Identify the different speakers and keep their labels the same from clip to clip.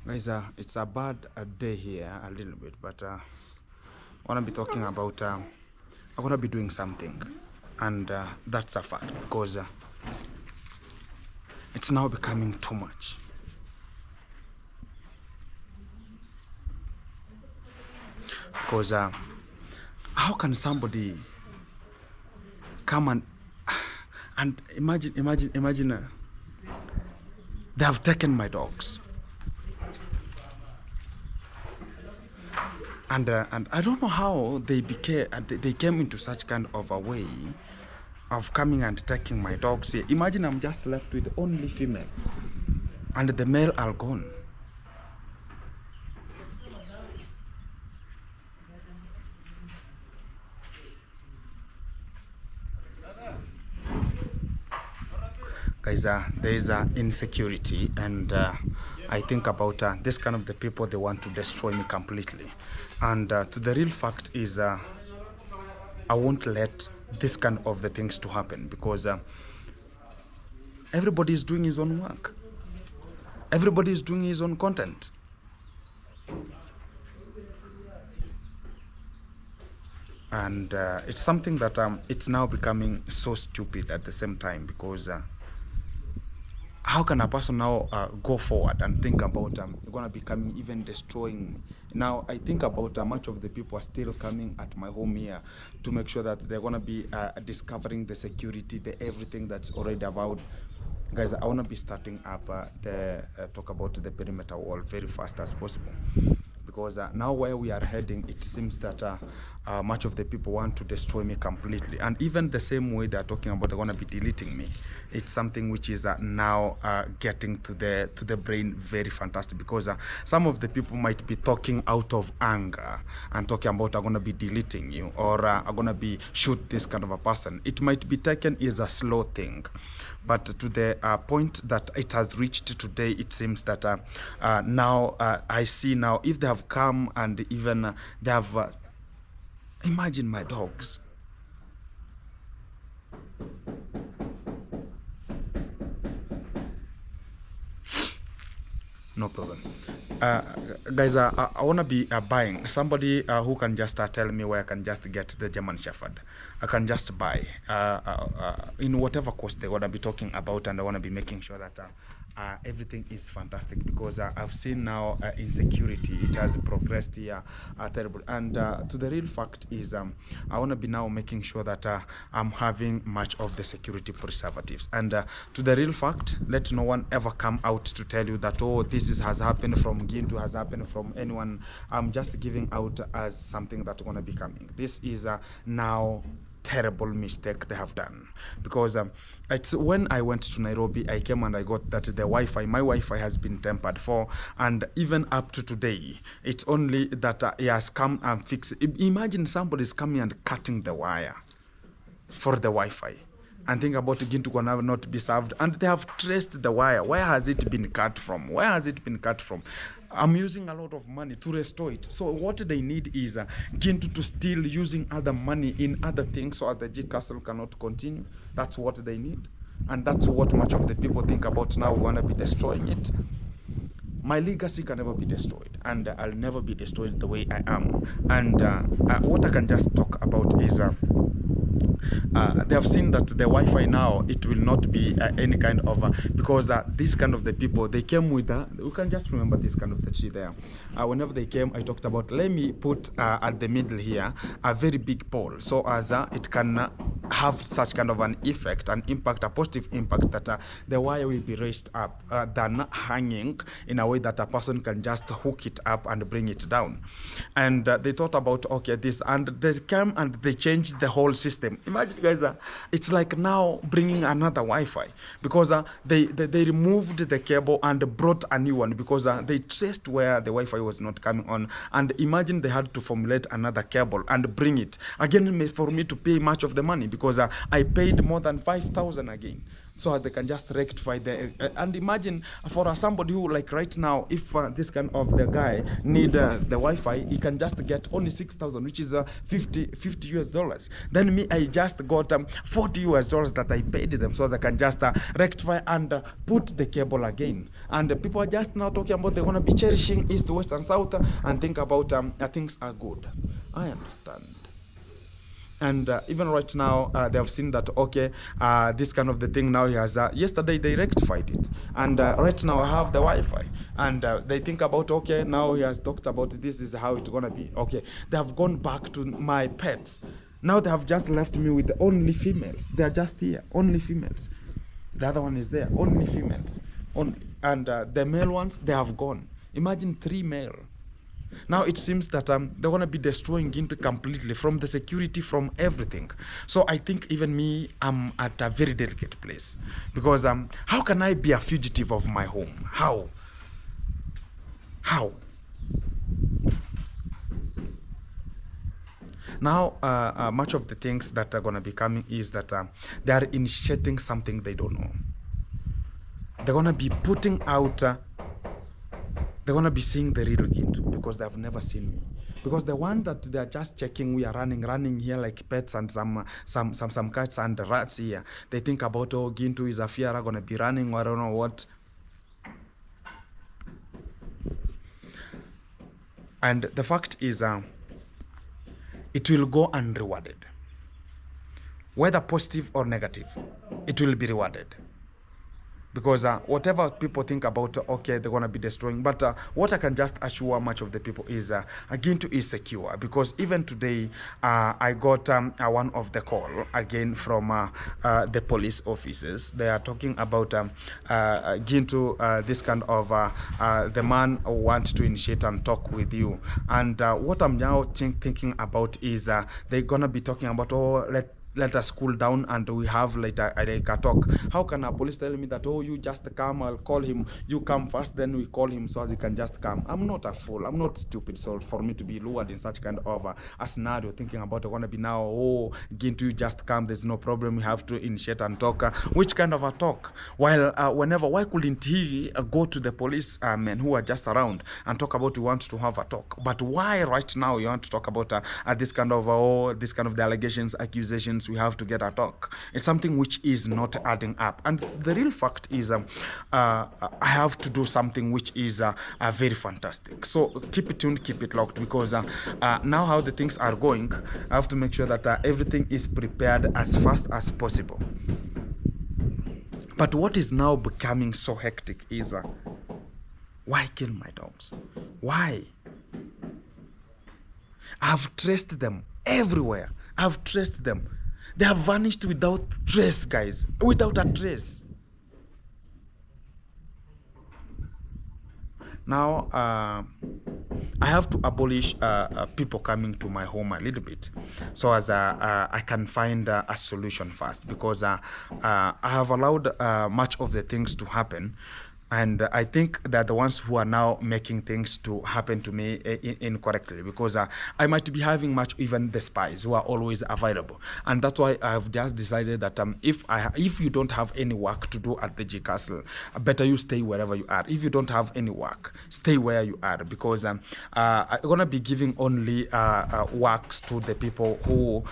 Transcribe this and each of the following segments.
Speaker 1: Guys, it's a bad day here a little bit, but I want to be talking about, I'm going to be doing something, and that's a fact, because it's now becoming too much. Because how can somebody come and imagine they have taken my dogs. And I don't know how they came into such kind of a way of coming and taking my dogs here. Imagine I'm just left with only female, and the male are gone. Guys, there is insecurity, and I think about this kind of the people, they want to destroy me completely. And to the real fact is, I won't let this kind of the things to happen, because everybody is doing his own work. Everybody is doing his own content. And it's something that it's now becoming so stupid at the same time, because how can a person now go forward and think about going to be coming, even destroying me? Now I think about much of the people are still coming at my home here to make sure that they're going to be discovering the security, the everything that's already about. Guys, I want to be starting up the talk about the perimeter wall very fast as possible, because now where we are heading, it seems that much of the people want to destroy me completely. And even the same way they're talking about they're going to be deleting me, it's something which is now getting to the brain very fantastic, because some of the people might be talking out of anger and talking about are going to be deleting you, or are going to be shoot this kind of a person. It might be taken as a slow thing, but to the point that it has reached today, it seems that now I see now, if they have come and even they have imagine my dogs. No problem. Guys, I want to be buying somebody who can just tell me where I can just get the German Shepherd. I can just buy in whatever cost they want to be talking about, and I want to be making sure that everything is fantastic, because I've seen now insecurity, it has progressed here terrible. And to the real fact is, I want to be now making sure that I'm having much of the security preservatives. And to the real fact, let no one ever come out to tell you that, oh, has happened from Gintu, has happened from anyone. I'm just giving out as something that's going to be coming. This is now terrible mistake they have done, because it's when I went to Nairobi, I came and I got that the my Wi-Fi has been tempered for, and even up to today, it's only that he has come and fixed. Imagine somebody's coming and cutting the wire for the Wi-Fi, and think about Gintu gonna not be served, and they have traced the wire. Where has it been cut from? Where has it been cut from? I'm using a lot of money to restore it. So what they need is Gintu to still using other money in other things, so as the G Castle cannot continue. That's what they need, and that's what much of the people think about now. We want to be destroying it. My legacy can never be destroyed, and I'll never be destroyed the way I am. And what I can just talk about is they have seen that the Wi-Fi now, it will not be any kind of because this kind of the people, they came with you can just remember this kind of the tree there. Whenever they came, I talked about, let me put at the middle here a very big pole, so as it can have such kind of an effect, an impact, a positive impact, that the wire will be raised up than hanging in a way that a person can just hook it up and bring it down. And they thought about, okay, this, and they came and they changed the whole system. Imagine, guys, it's like now bringing another Wi-Fi, because they removed the cable and brought a new one, because they traced where the Wi-Fi was not coming on. And imagine they had to formulate another cable and bring it again for me to pay much of the money, because I paid more than 5,000 again. so they can just rectify the and imagine for somebody who, like right now, if this kind of the guy need the Wi-Fi, he can just get only 6,000, which is 50 US dollars. Then me, I just got 40 US dollars that I paid them, so they can just rectify and put the cable again. And people are just now talking about they want to be cherishing east, west, and south, and think about things are good. I understand. And even right now, they have seen that, okay, this kind of the thing now he has, yesterday they rectified it. And right now I have the Wi-Fi. And they think about, okay, now he has talked about this is how it's going to be. Okay, they have gone back to my pets. Now they have just left me with only females. They are just here, only females. The other one is there, only females. Only. And the male ones, they have gone. Imagine 3 male. Now it seems that they're going to be destroying Gintu completely, from the security, from everything. So I think even me, I'm at a very delicate place. Because how can I be a fugitive of my home? How? How? Now, much of the things that are going to be coming is that they are initiating something they don't know. They're going to be putting out... they're going to be seeing the real Gintu, because they have never seen me. Because the one that they're just checking, we are running here like pets and some cats and rats here. They think about, oh, Gintu is a Fiara going to be running, or I don't know what. And the fact is, it will go unrewarded. Whether positive or negative, it will be rewarded. Because whatever people think about, okay, they're going to be destroying. But what I can just assure much of the people is Gintu is secure. Because even today, I got one of the call, again, from the police officers. They are talking about Gintu, this kind of, the man who wants to initiate and talk with you. And what I'm now thinking about is they're going to be talking about, oh, let us cool down and we have like a talk. How can a police tell me that, oh, you just come, I'll call him, you come first, then we call him so as he can just come? I'm not a fool, I'm not stupid, so for me to be lured in such kind of a scenario, thinking about I want to be now, oh, Gintu, you just come, there's no problem, we have to initiate and talk. Which kind of a talk? While why couldn't he go to the police men who are just around and talk about, we want to have a talk? But why right now you want to talk about this kind of, this kind of the allegations, accusations? We have to get a talk. It's something which is not adding up. And the real fact is I have to do something which is very fantastic. So keep it tuned, keep it locked, because now how the things are going, I have to make sure that everything is prepared as fast as possible. But what is now becoming so hectic is why kill my dogs? Why? I've traced them everywhere. I've traced them. They have vanished without trace, guys. Without a trace. Now, I have to abolish people coming to my home a little bit, so as I can find a solution first, because I have allowed much of the things to happen. And I think that the ones who are now making things to happen to me incorrectly, because I might be having much, even the spies who are always available. And that's why I've just decided that if you don't have any work to do at the G Castle, better you stay wherever you are. If you don't have any work, stay where you are, because I'm going to be giving only works to the people who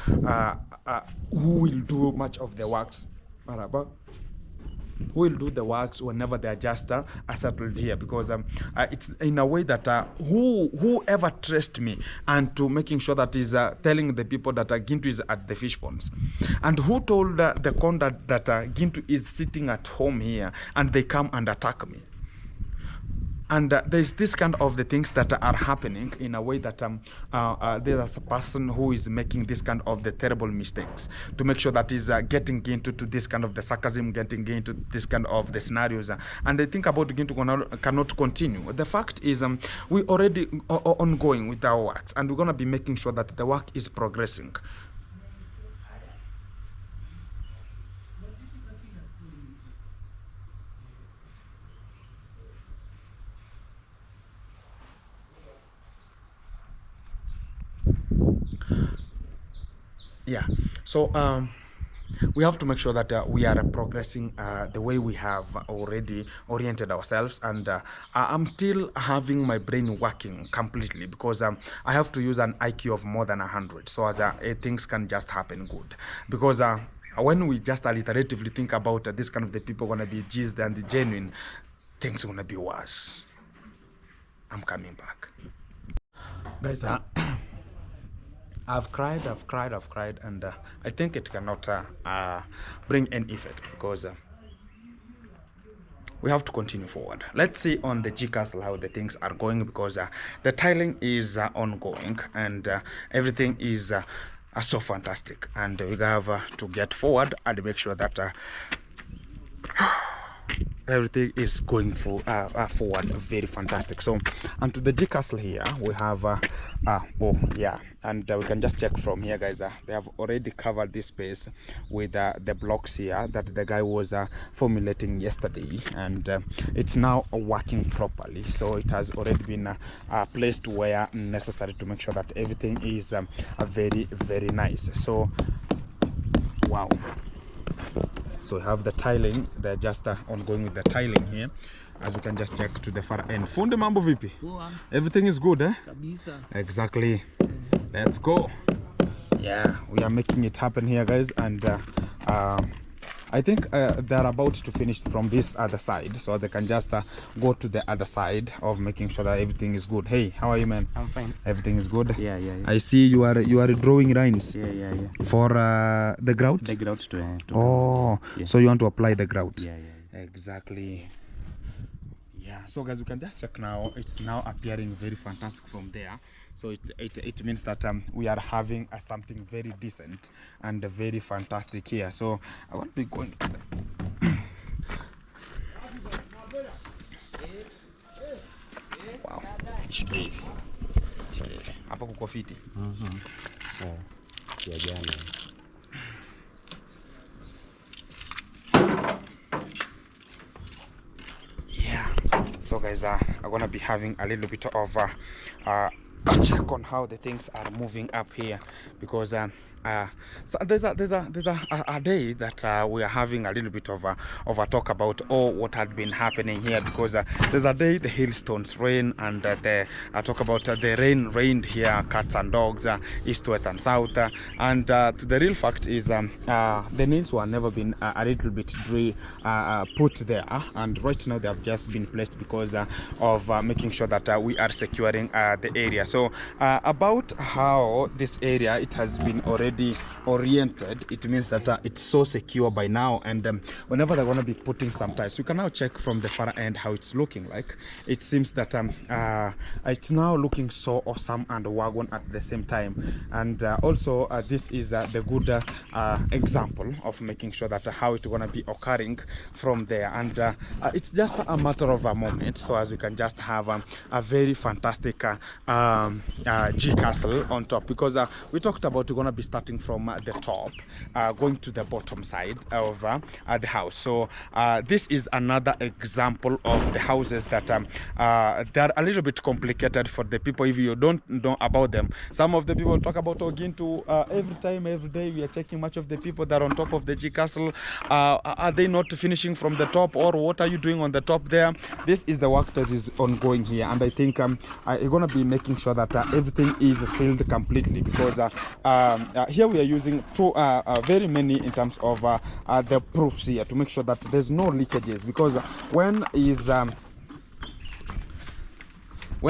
Speaker 1: will do much of the works. Who will do the works whenever they are just settled here, because it's in a way that whoever traced me, and to making sure that is telling the people that Gintu is at the fish ponds, and who told the conduct that Gintu is sitting at home here and they come and attack me. And there's this kind of the things that are happening in a way that there's a person who is making this kind of the terrible mistakes to make sure that is getting into this kind of the sarcasm, getting into this kind of the scenarios. And they think about Gintu cannot continue. The fact is we already are ongoing with our works, and we're going to be making sure that the work is progressing. Yeah, so we have to make sure that we are progressing the way we have already oriented ourselves. And I'm still having my brain working completely, because I have to use an IQ of more than 100, so as things can just happen good. Because when we just alliteratively think about this kind of the people gonna be G's and the genuine, things are gonna be worse. I'm coming back, guys. I've cried, and I think it cannot bring any effect, because we have to continue forward. Let's see on the G Castle how the things are going, because the tiling is ongoing, and everything is so fantastic, and we have to get forward and make sure that everything is going forward very fantastic. So, and to the G Castle here we have oh yeah, and we can just check from here, guys. They have already covered this space with the blocks here that the guy was formulating yesterday, and it's now working properly. So it has already been placed where necessary to make sure that everything is very nice. So wow. So we have the tiling. They're just ongoing with the tiling here, as you can just check to the far end. Funde mambo vipi? Everything is good, eh? Kabisa. Exactly. Let's go. Yeah, we are making it happen here, guys, and I think they're about to finish from this other side, so they can just go to the other side of making sure that everything is good. Hey, how are you, man?
Speaker 2: I'm fine.
Speaker 1: Everything is good?
Speaker 2: Yeah.
Speaker 1: I see you are drawing lines.
Speaker 2: Yeah.
Speaker 1: For the grout?
Speaker 2: The grout to
Speaker 1: oh, yeah. So you want to apply the grout?
Speaker 2: Yeah.
Speaker 1: Exactly. Yeah, so guys, you can just check now. It's now appearing very fantastic from there. So it means that we are having something very decent and very fantastic here. So I want to be going to wow. Hapa kuko fiti. Yeah. So guys, I'm gonna be having a little bit of a check on how the things are moving up here, because so there's a day that we are having a little bit of a talk about what had been happening here, because there's a day the hailstones rain, and the talk about the rain rained here, cats and dogs, east, west and south, and the real fact is the nails were never been a little bit put there, and right now they have just been placed because of making sure that we are securing the area. So about how this area, it has been already oriented, it means that it's so secure by now, and whenever they're going to be putting some ties, you can now check from the far end how it's looking like. It seems that it's now looking so awesome and wagon at the same time, and also this is the good example of making sure that how it's going to be occurring from there, and it's just a matter of a moment, so as we can just have a very fantastic G Castle on top, because we talked about we're going to be starting from the top, going to the bottom side of the house. So this is another example of the houses that they're a little bit complicated for the people if you don't know about them. Some of the people talk about Ogintu every day we are checking much of the people that are on top of the G Castle. Are they not finishing from the top, or what are you doing on the top there? This is the work that is ongoing here, and I think I'm going to be making sure that everything is sealed completely, because here we are using very many in terms of the proofs here to make sure that there's no leakages, because when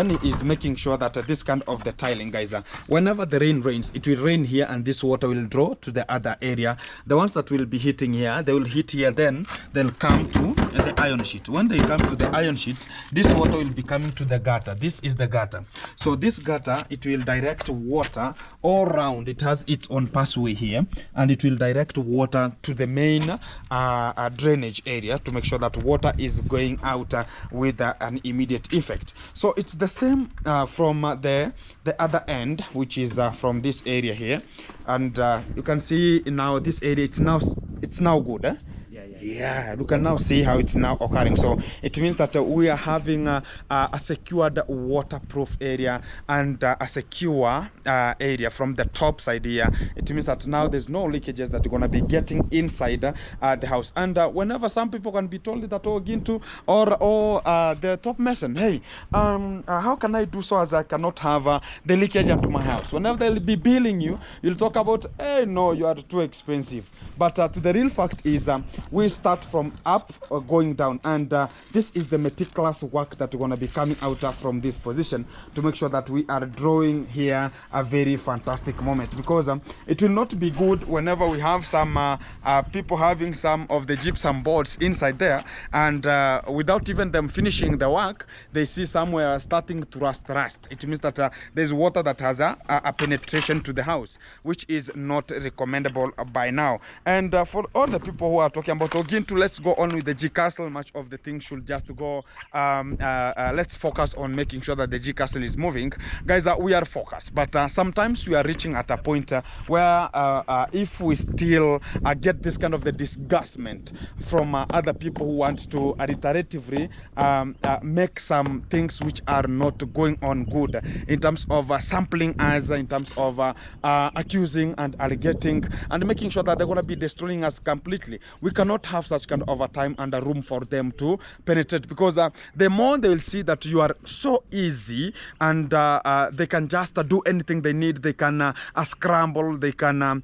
Speaker 1: he is making sure that this kind of the tiling, guys, whenever the rain rains, it will rain here and this water will draw to the other area. The ones that will be hitting here, they will hit here, then they'll come to the iron sheet. When they come to the iron sheet, this water will be coming to the gutter. This is the gutter. So this gutter, it will direct water all around. It has its own pathway here, and it will direct water to the main drainage area to make sure that water is going out with an immediate effect. So it's the same from the other end, which is from this area here, and you can see now this area, it's now good, eh? Yeah, you can now see how it's now occurring. So it means that we are having a secured waterproof area and a secure area from the top side here. It means that now there's no leakages that you're going to be getting inside the house. And whenever some people can be told that, oh, Gintu or the top mason, hey, how can I do so as I cannot have the leakage into my house? Whenever they'll be billing you, you'll talk about, hey, no, you are too expensive. But to the real fact is we start from up or going down, and this is the meticulous work that we're going to be coming out from this position to make sure that we are drawing here a very fantastic moment, because it will not be good whenever we have some people having some of the gypsum boards inside there, and without even them finishing the work, they see somewhere starting to rust. It means that there's water that has a penetration to the house, which is not recommendable by now. And for all the people who are talking about Ogintu, let's go on with the G Castle. Much of the things should just go. Let's focus on making sure that the G Castle is moving. Guys, we are focused, but sometimes we are reaching at a point where if we still get this kind of the disgustment from other people who want to iteratively make some things which are not going on good in terms of sampling us, in terms of accusing and alleging and making sure that they're going to be destroying us completely. We cannot have such kind of a time and a room for them to penetrate, because the more they will see that you are so easy and they can just do anything they need, they can scramble, they can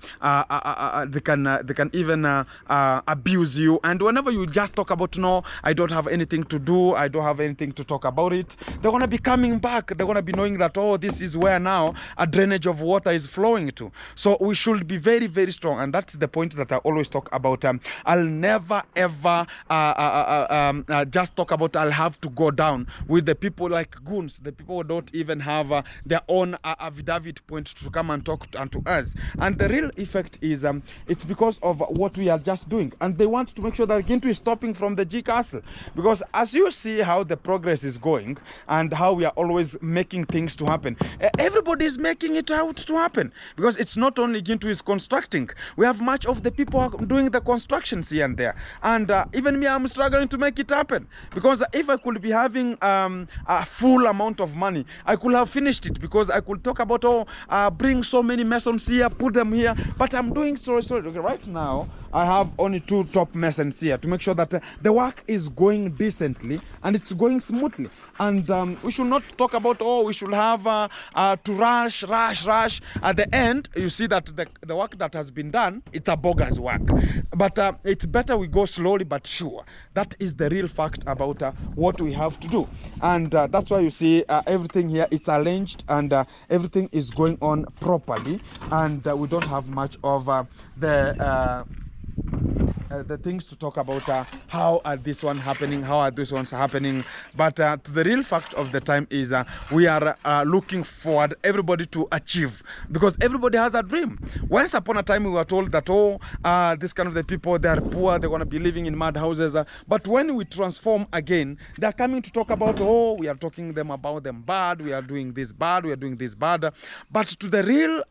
Speaker 1: even abuse you. And whenever you just talk about, no, I don't have anything to do, I don't have anything to talk about it, they're going to be coming back. They're going to be knowing that, oh, this is where now a drainage of water is flowing to. So we should be very, very strong, and that's the point that I always talk about. I'll never ever just talk about I'll have to go down with the people like goons, the people who don't even have their own affidavit point to come and talk to us. And the real effect is it's because of what we are just doing, and they want to make sure that Gintu is stopping from the G Castle, because as you see how the progress is going and how we are always making things to happen, everybody is making it out to happen, because it's not only Gintu is constructing, we have much of the people doing the constructions here and there, and even me, I'm struggling to make it happen, because if I could be having a full amount of money, I could have finished it, because I could talk about, bring so many masons here, put them here, but I'm doing so. Okay, right now I have only 2 top masons here to make sure that the work is going decently and it's going smoothly. And we should not talk about, oh, we should have to rush. At the end, you see that the work that has been done, it's a bogus work. But it's better we go slowly but sure. That is the real fact about what we have to do. And that's why you see everything here is arranged, and everything is going on properly, and we don't have much of the things to talk about, how are this one happening, how are these ones happening. But to the real fact of the time is we are looking forward everybody to achieve, because everybody has a dream. Once upon a time we were told that, oh, this kind of the people, they are poor, they're going to be living in mud houses, but when we transform again, they're coming to talk about, oh, we are talking them about them bad, we are doing this bad, we are doing this bad. But to the real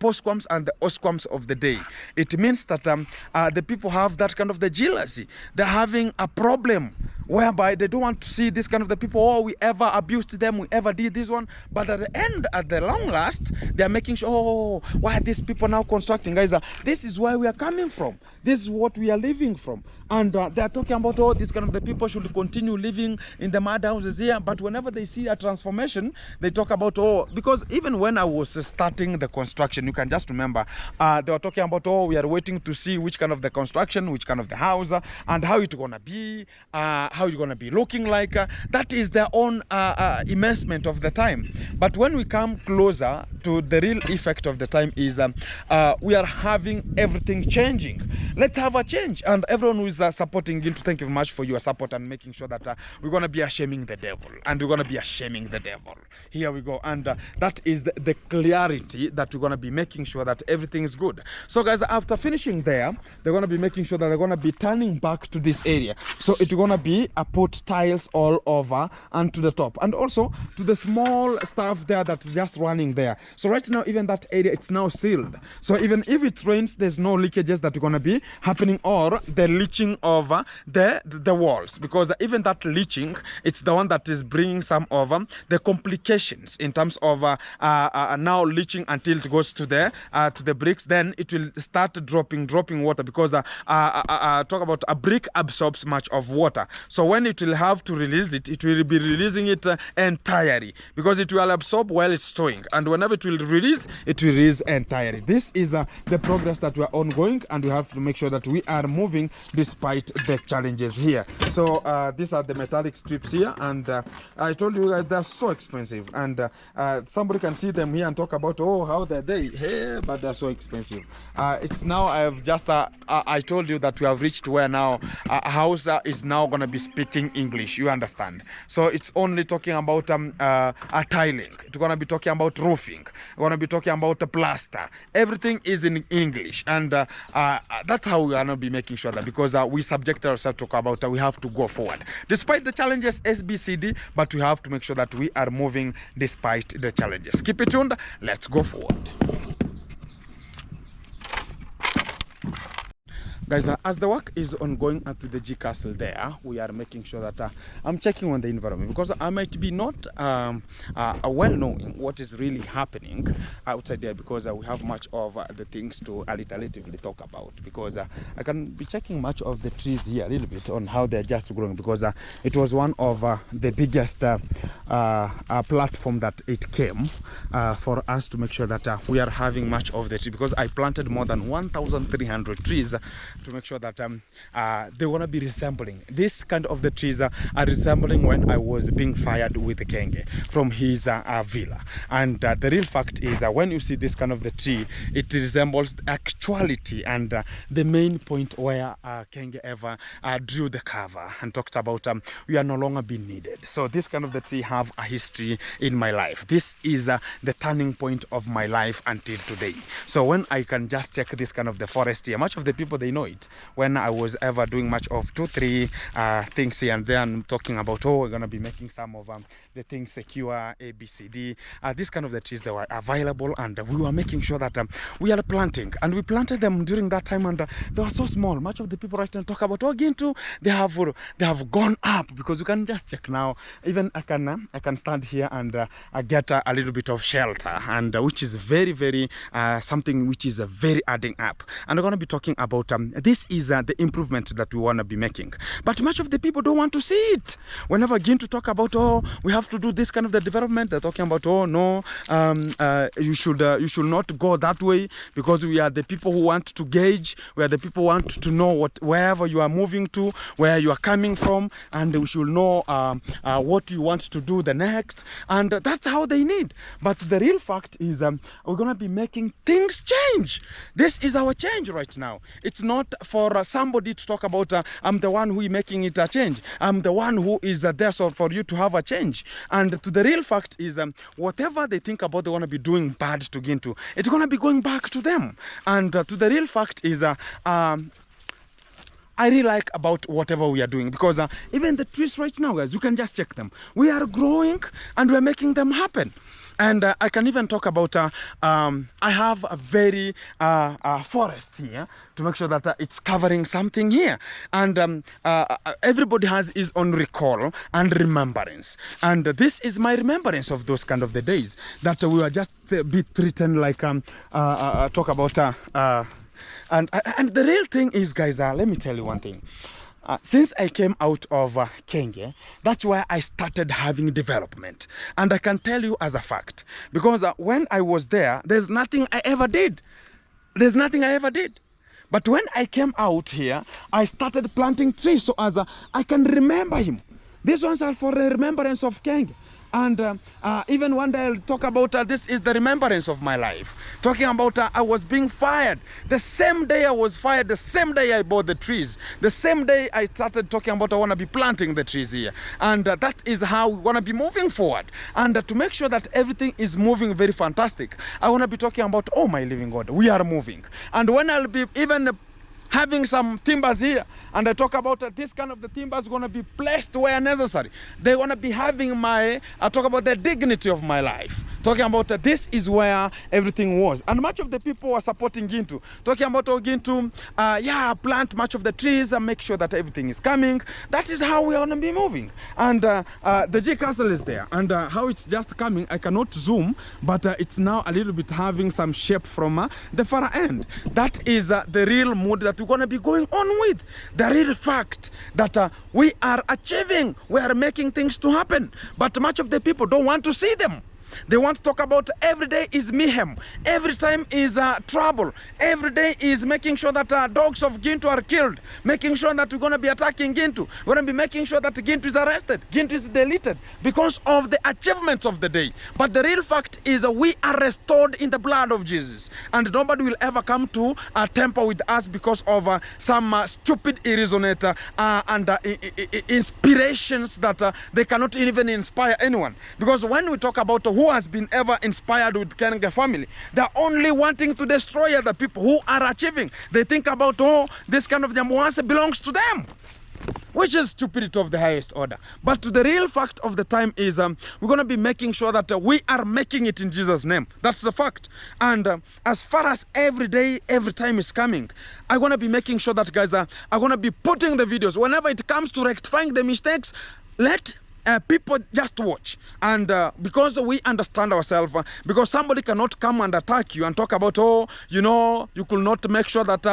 Speaker 1: postquams and the osquams of the day, it means that the people have that kind of the jealousy. They're having a problem whereby they don't want to see this kind of the people, oh, we ever abused them, we ever did this one. But at the end, at the long last, they are making sure, oh, why are these people now constructing? Guys, this is where we are coming from. This is what we are living from. And they are talking about, oh, this kind of the people should continue living in the mud houses here. But whenever they see a transformation, they talk about, oh, because even when I was starting the construction, you can just remember, they were talking about, oh, we are waiting to see which kind of the construction, which kind of the house, and how it's going to be, how it's going to be looking like. That is their own immersement of the time. But when we come closer to the real effect of the time is we are having everything changing. Let's have a change. And everyone who is supporting Gintu, thank you very much for your support and making sure that we're going to be shaming the devil. And we're going to be shaming the devil. Here we go. And that is the clarity that we're going to be making sure that everything is good. So guys, after finishing there, they're going to be making sure that that they're gonna be turning back to this area. So it's gonna be put tiles all over and to the top, and also to the small stuff there that's just running there. So right now, even that area, it's now sealed. So even if it rains, there's no leakages that are gonna be happening, or the leaching over the walls, because even that leaching, it's the one that is bringing some of the complications in terms of now leaching until it goes to the bricks. Then it will start dropping water, because talk about a brick absorbs much of water. So when it will have to release it, it will be releasing it entirely, because it will absorb while it's stowing, and whenever it will release entirely. This is the progress that we are ongoing, and we have to make sure that we are moving despite the challenges here. So these are the metallic strips here, and I told you guys they're so expensive, and somebody can see them here and talk about, oh, how they're they, hey, but they're so expensive. It's now, I've just I told you that we have reached where now a house is now going to be speaking English, you understand. So it's only talking about tiling, it's going to be talking about roofing, we're going to be talking about the plaster. Everything is in English, and that's how we are going to be making sure that, because we subject ourselves to talk about we have to go forward despite the challenges, SBCD, but we have to make sure that we are moving despite the challenges. Keep it tuned, let's go forward. Guys, as the work is ongoing at the G Castle there, we are making sure that I'm checking on the environment, because I might be not well knowing what is really happening outside there, because we have much of the things to alliteratively talk about, because I can be checking much of the trees here a little bit on how they're just growing, because it was one of the biggest platform that it came for us to make sure that we are having much of the tree, because I planted more than 1,300 trees to make sure that they want to be resembling. This kind of the trees are resembling when I was being fired with the Kenge from his villa. And the real fact is when you see this kind of the tree, it resembles the actuality and the main point where Kenge ever drew the cover and talked about we are no longer being needed. So this kind of the tree have a history in my life. This is the turning point of my life until today. So when I can just check this kind of the forest here, much of the people, they know it. When I was ever doing much of 2-3 things here and there, I'm talking about, oh, we're gonna be making some of the things secure, ABCD, this kind of the trees, they were available, and we were making sure that we are planting, and we planted them during that time, and they were so small. Much of the people right now talk about, oh, Gintu, they have gone up, because you can just check now. Even I can stand here and get a little bit of shelter, and which is very, very something which is very adding up. And we're going to be talking about this is the improvement that we want to be making, but much of the people don't want to see it. Whenever I begin to talk about, oh, we have to do this kind of the development, they're talking about, oh no, you should not go that way, because we are the people who want to gauge, we are the people who want to know wherever you are moving to, where you are coming from, and we should know what you want to do the next, and that's how they need. But the real fact is we're gonna be making things change. This is our change right now. It's not for somebody to talk about I'm the one who is making it a change, I'm the one who is there so for you to have a change. And to the real fact is whatever they think about, they want to be doing bad to Gintu, it's going to be going back to them. And to the real fact is I really like about whatever we are doing, because even the trees right now, guys, you can just check them. We are growing and we're making them happen. And I can even talk about, I have a very forest here to make sure that it's covering something here. And everybody has his own recall and remembrance. And this is my remembrance of those kind of the days that we were just a bit written like, talk about, and the real thing is, guys, let me tell you one thing. Since I came out of Kenge, that's why I started having development. And I can tell you as a fact, because when I was there, there's nothing I ever did. There's nothing I ever did. But when I came out here, I started planting trees so as I can remember him. These ones are for the remembrance of Kenge. And even one day I'll talk about this is the remembrance of my life. Talking about I was being fired. The same day I was fired, the same day I bought the trees. The same day I started talking about I want to be planting the trees here. And that is how we want to be moving forward. And to make sure that everything is moving very fantastic, I want to be talking about, oh my living God, we are moving. And when I'll be even having some timbers here, and I talk about this kind of the timbers going to be placed where necessary. They're going to be having I talk about the dignity of my life. Talking about this is where everything was. And much of the people were supporting Gintu. Talking about Gintu, plant much of the trees and make sure that everything is coming. That is how we are going to be moving. And the G Castle is there. And how it's just coming, I cannot zoom, but it's now a little bit having some shape from the far end. That is the real mood that we're going to be going on with. The real fact that we are achieving, we are making things to happen. But much of the people don't want to see them. They want to talk about every day is mayhem, every time is trouble, every day is making sure that dogs of Gintu are killed, making sure that we're going to be attacking Gintu, we're going to be making sure that Gintu is arrested, Gintu is deleted because of the achievements of the day. But the real fact is we are restored in the blood of Jesus, and nobody will ever come to temper with us because of some stupid irresonant inspirations that they cannot even inspire anyone. Because when we talk about who has been ever inspired with Kenenge family, they're only wanting to destroy other people who are achieving. They think about, oh, this kind of Jambuanse belongs to them, which is stupidity of the highest order. But the real fact of the time is we're going to be making sure that we are making it in Jesus' name. That's the fact. And as far as every day, every time is coming, I'm going to be making sure that guys are going to be putting the videos. Whenever it comes to rectifying the mistakes, let people just watch. And because we understand ourselves, because somebody cannot come and attack you and talk about, oh, you know, you could not make sure that,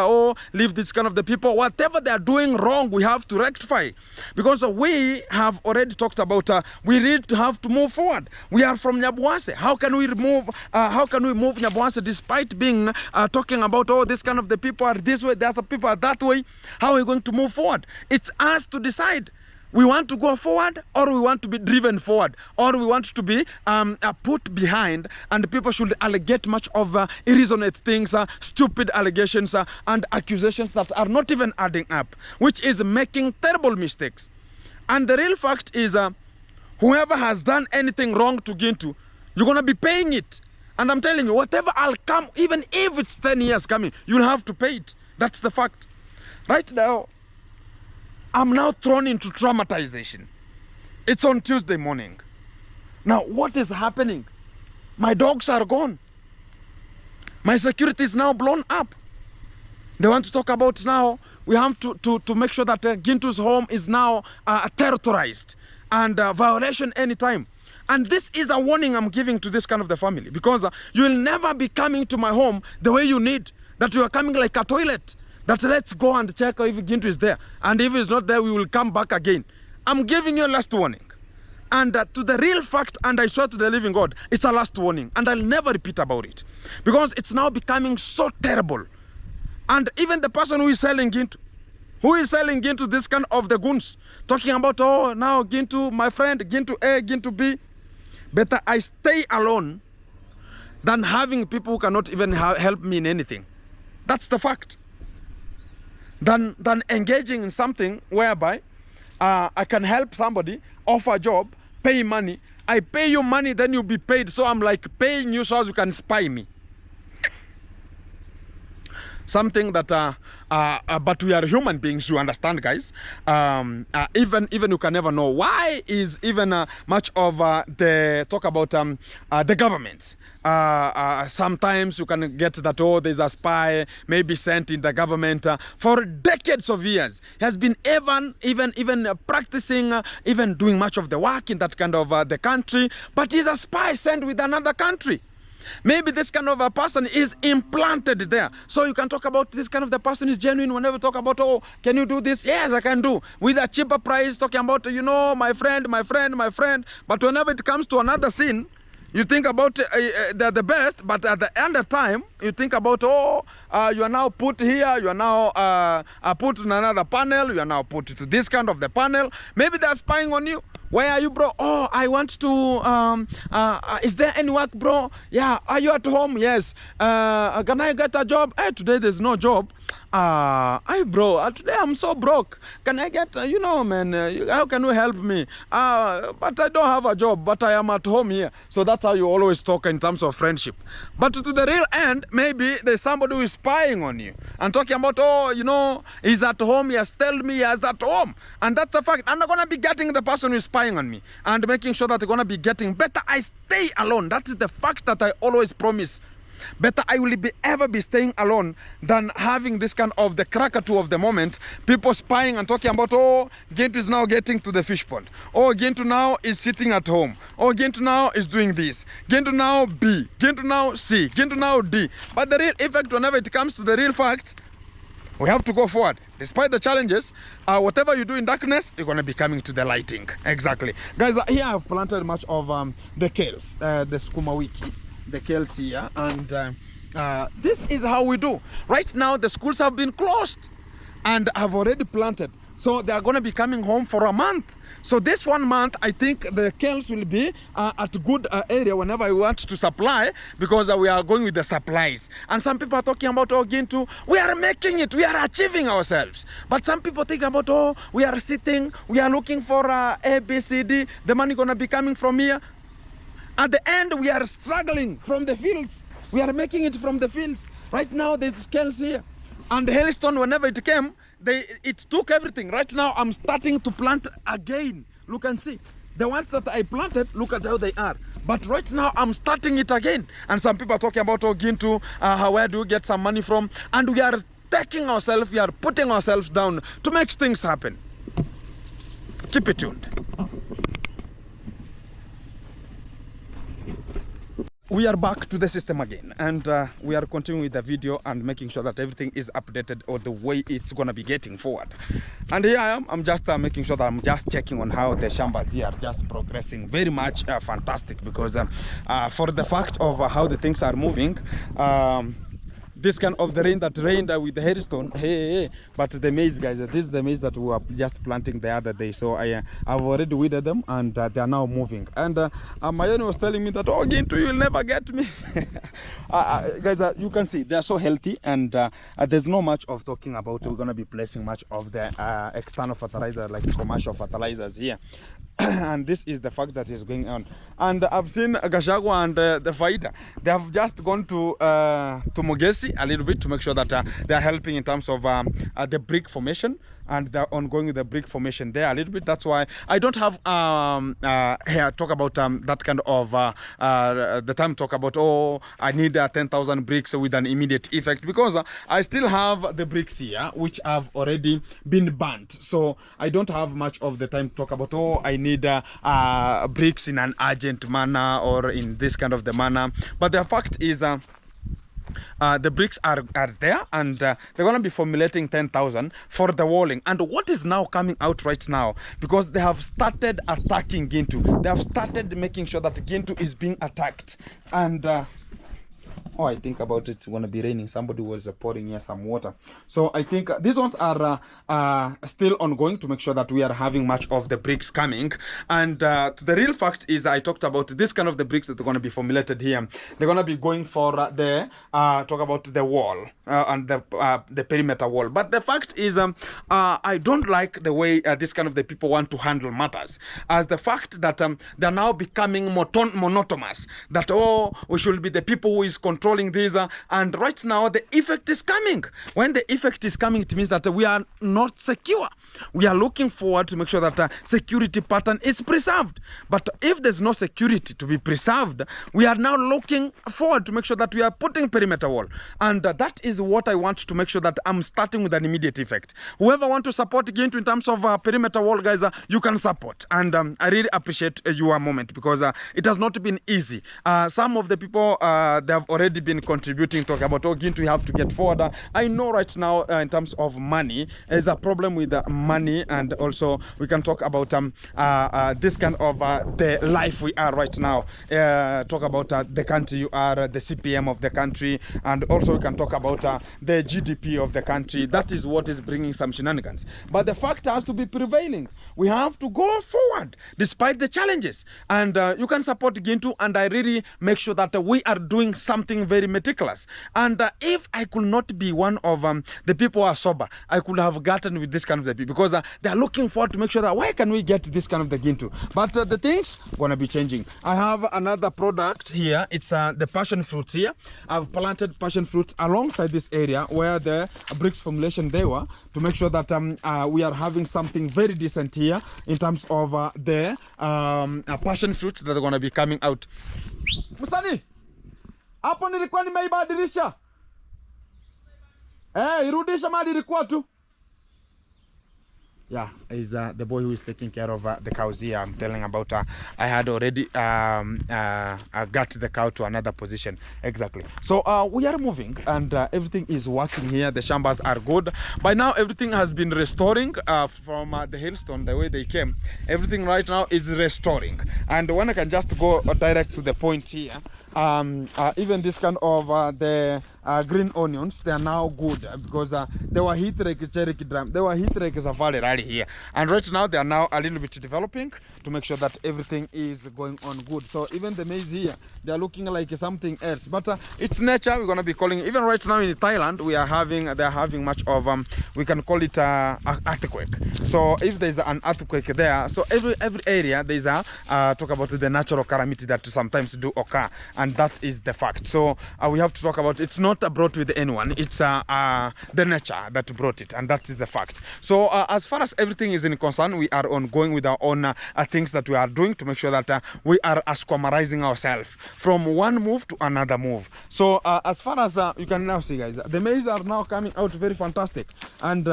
Speaker 1: leave this kind of the people. Whatever they are doing wrong, we have to rectify. Because we have already talked about, we need to have to move forward. We are from Nyabuase. How can we move Nyabuase despite being talking about, oh, this kind of the people are this way, the other people are that way? How are we going to move forward? It's us to decide. We want to go forward, or we want to be driven forward, or we want to be put behind, and people should allegate much of irresonant things, stupid allegations and accusations that are not even adding up, which is making terrible mistakes. And the real fact is whoever has done anything wrong to Gintu, you're going to be paying it. And I'm telling you, whatever I'll come, even if it's 10 years coming, you'll have to pay it. That's the fact. Right now, I'm now thrown into traumatization. It's on Tuesday morning. Now, what is happening? My dogs are gone. My security is now blown up. They want to talk about now, we have to make sure that Gintu's home is now territorized and violation anytime. And this is a warning I'm giving to this kind of the family, because you will never be coming to my home the way you need, that you are coming like a toilet. That let's go and check if Gintu is there. And if it's not there, we will come back again. I'm giving you a last warning. And to the real fact, and I swear to the living God, it's a last warning. And I'll never repeat about it. Because it's now becoming so terrible. And even the person who is selling Gintu, this kind of the goons, talking about, oh, now Gintu, my friend, Gintu A, Gintu B. Better I stay alone than having people who cannot even help me in anything. That's the fact. Than engaging in something whereby I can help somebody, offer a job, pay money. I pay you money, then you'll be paid. So I'm like paying you so as you can spy me. Something that, but we are human beings, you understand, guys. Even you can never know. Why is even much of the talk about the government? Sometimes you can get that, oh, there's a spy maybe sent in the government for decades of years. He has been even practicing, even doing much of the work in that kind of the country, but he's a spy sent with another country. Maybe this kind of a person is implanted there. So you can talk about this kind of the person is genuine. Whenever we talk about, oh, can you do this? Yes, I can do. With a cheaper price, talking about, you know, my friend. But whenever it comes to another scene, you think about they're the best, but at the end of time, you think about, oh, you are now put here, you are now put in another panel, you are now put to this kind of the panel. Maybe they're spying on you. Where are you, bro? Oh, I want to, is there any work, bro? Yeah, are you at home? Yes. Can I get a job? Hey, today there's no job.
Speaker 2: Hey bro, today I'm so broke. Can I get, man, how can you help me? But I don't have a job, but I am at home here. So that's how you always talk in terms of friendship. But to the real end, maybe there's somebody who is spying on you and talking about, he's at home, he has told me he is at home. And that's the fact. I'm not going to be getting the person who is spying on me and making sure that they're going to be getting better. I stay alone. That is the fact that I always promise. Better I will ever be staying alone than having this kind of the crackatoo of the moment, people spying and talking about, oh, Gintu is now getting to the fish pond. Oh, Gintu now is sitting at home. Oh, Gintu now is doing this. Gintu now B. Gintu now C. Gintu now D. But the real effect, whenever it comes to the real fact, we have to go forward. Despite the challenges, whatever you do in darkness, you're going to be coming to the lighting. Exactly. Guys, here I've planted much of the kales, the sukuma wiki. The kales here, and this is how we do. Right now the schools have been closed and have already planted, so they are going to be coming home for a month. So this 1 month, I think the kales will be at a good area whenever I want to supply, because we are going with the supplies. And some people are talking about, oh, Gintu, we are making it, we are achieving ourselves. But some people think about, oh, we are sitting, we are looking for A, B, C, D, the money going to be coming from here. At the end, we are struggling from the fields. We are making it from the fields. Right now, there's scales here. And the hailstone, whenever it came, it took everything. Right now, I'm starting to plant again. Look and see. The ones that I planted, look at how they are. But right now, I'm starting it again. And some people are talking about, oh, Gintu, where do you get some money from? And we are taking ourselves, we are putting ourselves down to make things happen. Keep it tuned. We are back to the system again, and we are continuing with the video and making sure that everything is updated or the way it's gonna be getting forward. And here I am, I'm just making sure that I'm just checking on how the shambas here are just progressing very much fantastic, because for the fact of how the things are moving, this kind of the rain that rained with the hailstone, but the maize, guys, this is the maize that we were just planting the other day. So I've already weeded them, and they are now moving. And Mayoni was telling me that, oh, Gintu, you'll never get me. Guys, you can see they are so healthy, and there's no much of talking about. We're going to be placing much of the external fertilizer, like commercial fertilizers here. And this is the fact that is going on. And I've seen Gashagwa and the Faida. They have just gone to Mogesi a little bit to make sure that they are helping in terms of the brick formation, and they're ongoing with the brick formation there a little bit. That's why I don't have here talk about that kind of the time talk about, oh, I need 10,000 bricks with an immediate effect, because I still have the bricks here which have already been burnt. So I don't have much of the time to talk about, oh, I need bricks in an urgent manner or in this kind of the manner. But the fact is, the bricks are there, and they're going to be formulating 10,000 for the walling. And what is now coming out right now, because they have started attacking Gintu, they have started making sure that Gintu is being attacked. And oh, I think about it's going to be raining. Somebody was pouring here some water. So I think these ones are still ongoing to make sure that we are having much of the bricks coming. And the real fact is, I talked about this kind of the bricks that are going to be formulated here. They're going to be going for the talk about the wall and the perimeter wall. But the fact is, I don't like the way this kind of the people want to handle matters, as the fact that they're now becoming monotonous. That, oh, we should be the people who is controlling these, and right now the effect is coming. When the effect is coming, it means that we are not secure. We are looking forward to make sure that security pattern is preserved. But if there's no security to be preserved, we are now looking forward to make sure that we are putting perimeter wall. And that is what I want to make sure that I'm starting with an immediate effect. Whoever want to support Gintu in terms of perimeter wall, guys, you can support. And I really appreciate your moment, because it has not been easy. Some of the people, they have already been contributing, talking about, oh, Gintu, we have to get forward. I know right now in terms of money, there's a problem with money, and also we can talk about this kind of the life we are right now. Talk about the country you are, the CPM of the country, and also we can talk about the GDP of the country. That is what is bringing some shenanigans. But the fact has to be prevailing. We have to go forward despite the challenges, and you can support Gintu, and I really make sure that we are doing something very meticulous. And if I could not be one of the people who are sober, I could have gotten with this kind of the people, because they are looking forward to make sure that where can we get this kind of the ginto. But the things gonna be changing. I have another product here. It's the passion fruits here. I've planted passion fruits alongside this area where the bricks formulation they were, to make sure that we are having something very decent here in terms of the passion fruits that are going to be coming out. Musani, hapo nilikuwa nimeibadilisha. Irudisha mali ilikuwa tu. Yeah, is the boy who is taking care of the cows here. I'm telling about I had already got the cow to another position. Exactly. So we are moving, and everything is working here. The shambas are good. By now, everything has been restoring from the hailstone, the way they came. Everything right now is restoring. And when I can just go direct to the point here, even this kind of the green onions, they are now good, because they were hit like cherry drum, they were hit like safari rally here, and right now they are now a little bit developing to make sure that everything is going on good. So even the maize here, they are looking like something else, but it's nature. We're gonna be calling, even right now in Thailand, we are having, they are having much of we can call it earthquake. So if there's an earthquake there, so every area there's a talk about the natural calamity that sometimes do occur, and that is the fact. So we have to talk about, it's not brought with anyone, it's the nature that brought it, and that is the fact. So as far as everything is in concern, we are ongoing with our own things that we are doing to make sure that we are squamarizing ourselves from one move to another move. So as far as you can now see, guys, the maize are now coming out very fantastic, and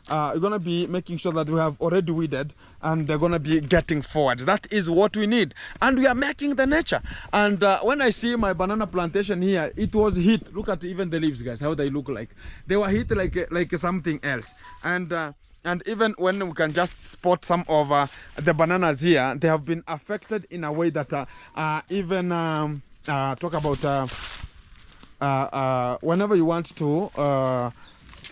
Speaker 2: we're gonna be making sure that we have already weeded, and they're gonna be getting forward. That is what we need, and we are making the nature. And when I see my banana plantation here, it was hit. Look at even the leaves, guys, how they look like. They were hit like something else. And even when we can just spot some of the bananas here, they have been affected in a way that even talk about whenever you want to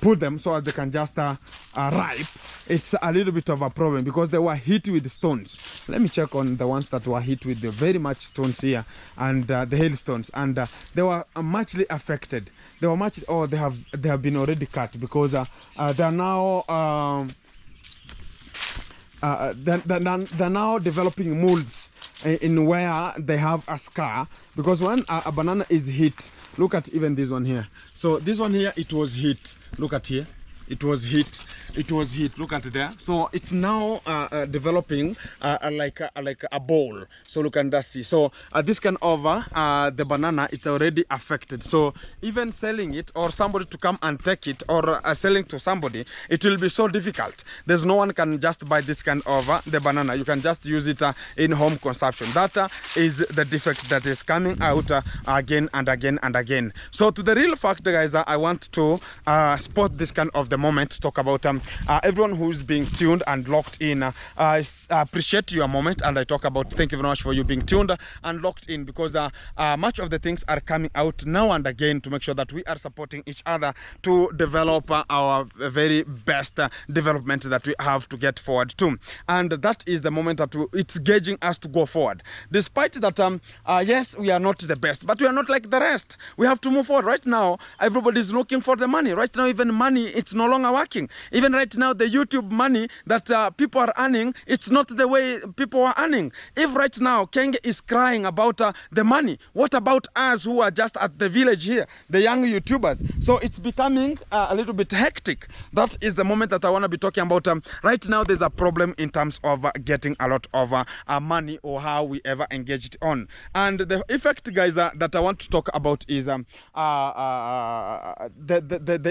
Speaker 2: put them so as they can just ripe, it's a little bit of a problem, because they were hit with stones. Let me check on the ones that were hit with the very much stones here, and the hailstones, and they were muchly affected. They were much, oh, they have been already cut, because they are now they're now developing molds in where they have a scar, because when a banana is hit, look at even this one here. So this one here, it was hit. Look at here, it was hit. It was hit. Look at there. So it's now developing like a bowl. So look and see. So this kind of the banana, it's already affected. So even selling it, or somebody to come and take it, or selling to somebody, it will be so difficult. There's no one can just buy this kind of the banana. You can just use it in home consumption. That is the defect that is coming out again and again and again. So to the real fact, guys, I want to spot this kind of the moment to talk about everyone who's being tuned and locked in. I appreciate your moment, and I talk about, thank you very much for you being tuned and locked in, because much of the things are coming out now and again to make sure that we are supporting each other to develop our very best development that we have to get forward to. And that is the moment that it's gauging us to go forward. Despite that, yes, we are not the best, but we are not like the rest. We have to move forward. Right now, everybody's looking for the money. Right now, even money, it's no longer working. Even right now, the YouTube money that people are earning, it's not the way people are earning. If right now Kenge is crying about the money, what about us who are just at the village here, the young YouTubers? So it's becoming a little bit hectic. That is the moment that I want to be talking about. Right now, there's a problem in terms of getting a lot of money, or how we ever engaged on. And the effect, guys, that I want to talk about is the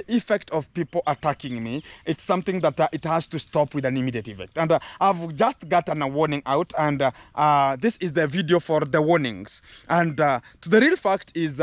Speaker 2: effect of people attacking me. It's something that it has to stop with an immediate effect. And I've just gotten a warning out, and this is the video for the warnings. And to the real fact is,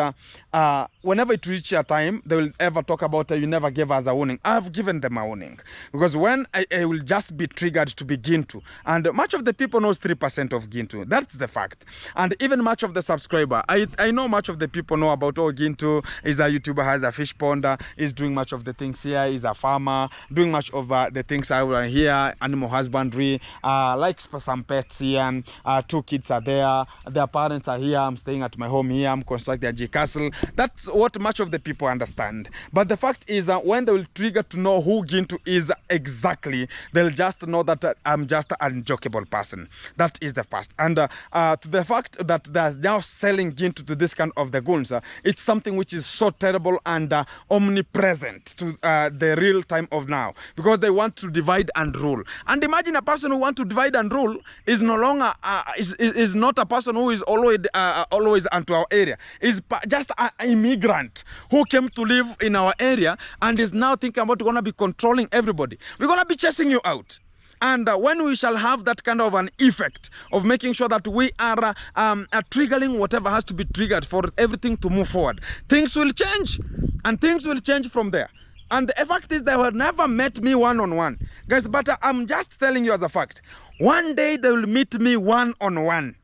Speaker 2: whenever it reaches a time, they will ever talk about you never gave us a warning. I've given them a warning, because when I will just be triggered to be Gintu, and much of the people knows 3% of Gintu. That's the fact. And even much of the subscriber, I know much of the people know about, oh, Gintu is a YouTuber, has a fish pond, is doing much of the things here, is a farmer, doing much of the things over here, animal husbandry, likes for some pets here. 2 kids are there, their parents are here. I'm staying at my home here. I'm constructing a G castle. That's what much of the people understand. But the fact is that when they will trigger to know who Gintu is exactly, they'll just know that I'm just an unjokeable person. That is the first. And to the fact that they're now selling Gintu to this kind of the goons, it's something which is so terrible and omnipresent to the real time of now, because they want to divide and rule. And imagine a person who wants to divide and rule is no longer is not a person who is always onto our area. Is just an immigrant who came to live in our area and is now thinking about going to be controlling everybody. We're going to be chasing you out. And when we shall have that kind of an effect of making sure that we are triggering whatever has to be triggered for everything to move forward, things will change. And things will change from there. And the fact is they have never met me one-on-one. Guys, but I'm just telling you as a fact. One day they will meet me one-on-one.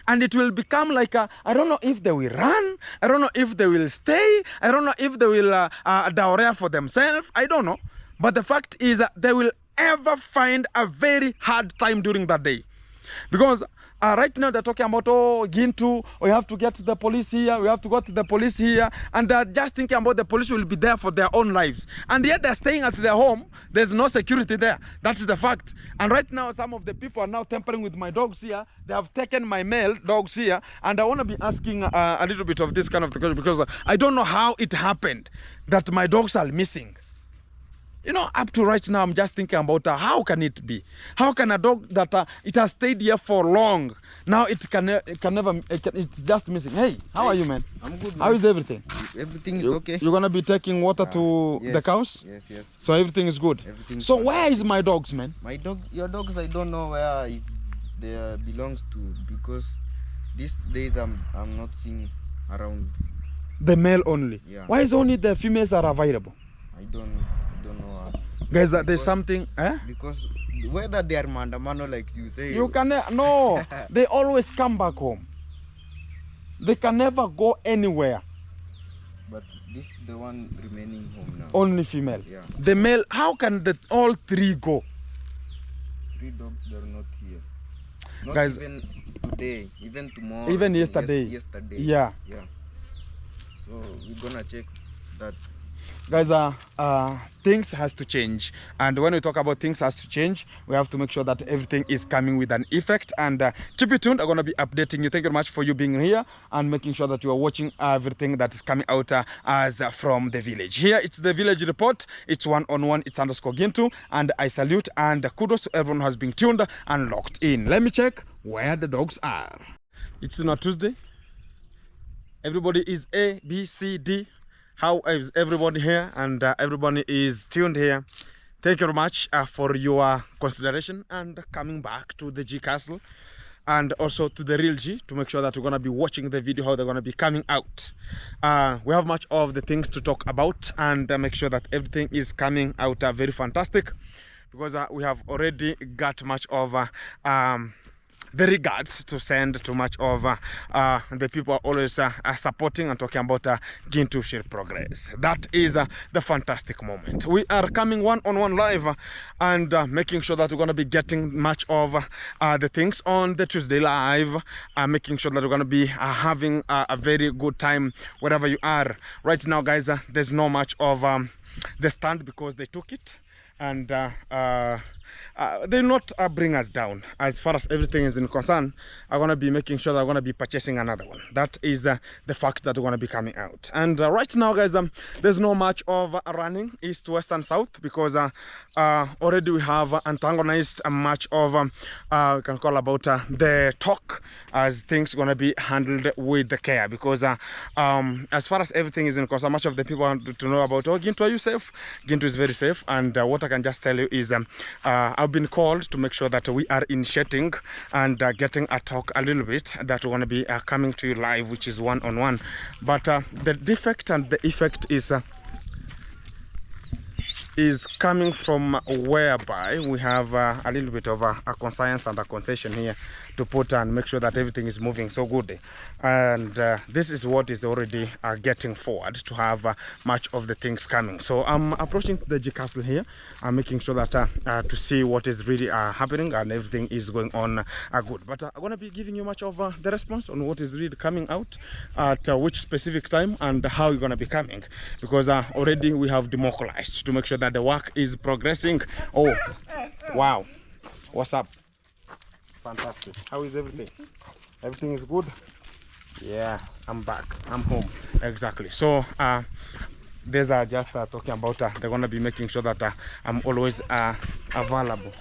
Speaker 2: And it will become like I don't know if they will run. I don't know if they will stay. I don't know if they will dowry for themselves. I don't know. But the fact is that they will ever find a very hard time during that day. Because right now they're talking about, oh, Gintu, we have to get to the police here, we have to go to the police here, and they're just thinking about the police will be there for their own lives. And yet they're staying at their home, there's no security there. That's the fact. And right now some of the people are now tampering with my dogs here. They have taken my male dogs here, and I want to be asking a little bit of this kind of question, because I don't know how it happened that my dogs are missing. You know, up to right now, I'm just thinking about how can it be? How can a dog that it has stayed here for long, now it's just missing? Hey, how are you, man?
Speaker 3: I'm good, man.
Speaker 2: How is everything?
Speaker 3: Everything is okay.
Speaker 2: You're going to be taking water to
Speaker 3: yes,
Speaker 2: the cows?
Speaker 3: Yes, yes.
Speaker 2: So everything is good?
Speaker 3: Everything's
Speaker 2: so
Speaker 3: fine.
Speaker 2: where is my dogs, man?
Speaker 3: My dog, your dogs, I don't know where they belongs to, because these days I'm not seeing around.
Speaker 2: The male only?
Speaker 3: Yeah.
Speaker 2: Why is only the females are available?
Speaker 3: I don't know.
Speaker 2: Guys, there's something,
Speaker 3: because whether they are mandamano like you say,
Speaker 2: you can no, they always come back home. They can never go anywhere.
Speaker 3: But this the one remaining home now.
Speaker 2: Only female.
Speaker 3: Yeah.
Speaker 2: The male, how can all 3 go?
Speaker 3: 3 dogs, they're not here. Not
Speaker 2: Guys,
Speaker 3: even today, even tomorrow.
Speaker 2: Even yesterday.
Speaker 3: Yesterday.
Speaker 2: Yeah.
Speaker 3: Yeah. So we're gonna check that.
Speaker 2: Guys, things has to change, and when we talk about things has to change, we have to make sure that everything is coming with an effect. And keep it tuned. I'm going to be updating you. Thank you very much for you being here and making sure that you are watching everything that is coming out as from the village. Here it's the village report. It's one-on-one. It's _ Gintu, and I salute and kudos to everyone who has been tuned and locked in. Let me check where the dogs are. It's not Tuesday. Everybody is A, B, C, D. How is everybody here? And everybody is tuned here. Thank you very much for your consideration and coming back to the G Castle, and also to the real G, to make sure that we're going to be watching the video how they're going to be coming out. We have much of the things to talk about, and make sure that everything is coming out very fantastic, because we have already got much of the regards to send to much of the people are always supporting and talking about Gintu Share Progress. That is the fantastic moment. We are coming one-on-one live and making sure that we're going to be getting much of the things on the Tuesday live, making sure that we're going to be having a very good time wherever you are. Right now, guys, there's no much of the stand because they took it, and they not bring us down. As far as everything is in concern, I'm going to be making sure that I'm going to be purchasing another one. That is the fact that we're going to be coming out. And right now, guys, there's no much of running east, west, and south, because already we have antagonized much of, we can call about the talk, as things going to be handled with the care. Because as far as everything is in concern, much of the people want to know about, oh, Gintu, are you safe? Gintu is very safe. And what I can just tell you is I've been called to make sure that we are initiating and getting a talk a little bit that we're going to be coming to you live, which is one-on-one. But the defect and the effect is is coming from whereby we have a little bit of a conscience and a concession here to put and make sure that everything is moving so good. And this is what is already getting forward to have much of the things coming. So I'm approaching the G Castle here. I'm making sure that to see what is really happening and everything is going on good. But I'm going to be giving you much of the response on what is really coming out at which specific time and how you're going to be coming, because already we have democratized to make sure that the work is progressing. Oh, wow. What's up? Fantastic. How is everything? Everything is good? Yeah, I'm back. I'm home. Exactly. So these are just talking about they're going to be making sure that I'm always available.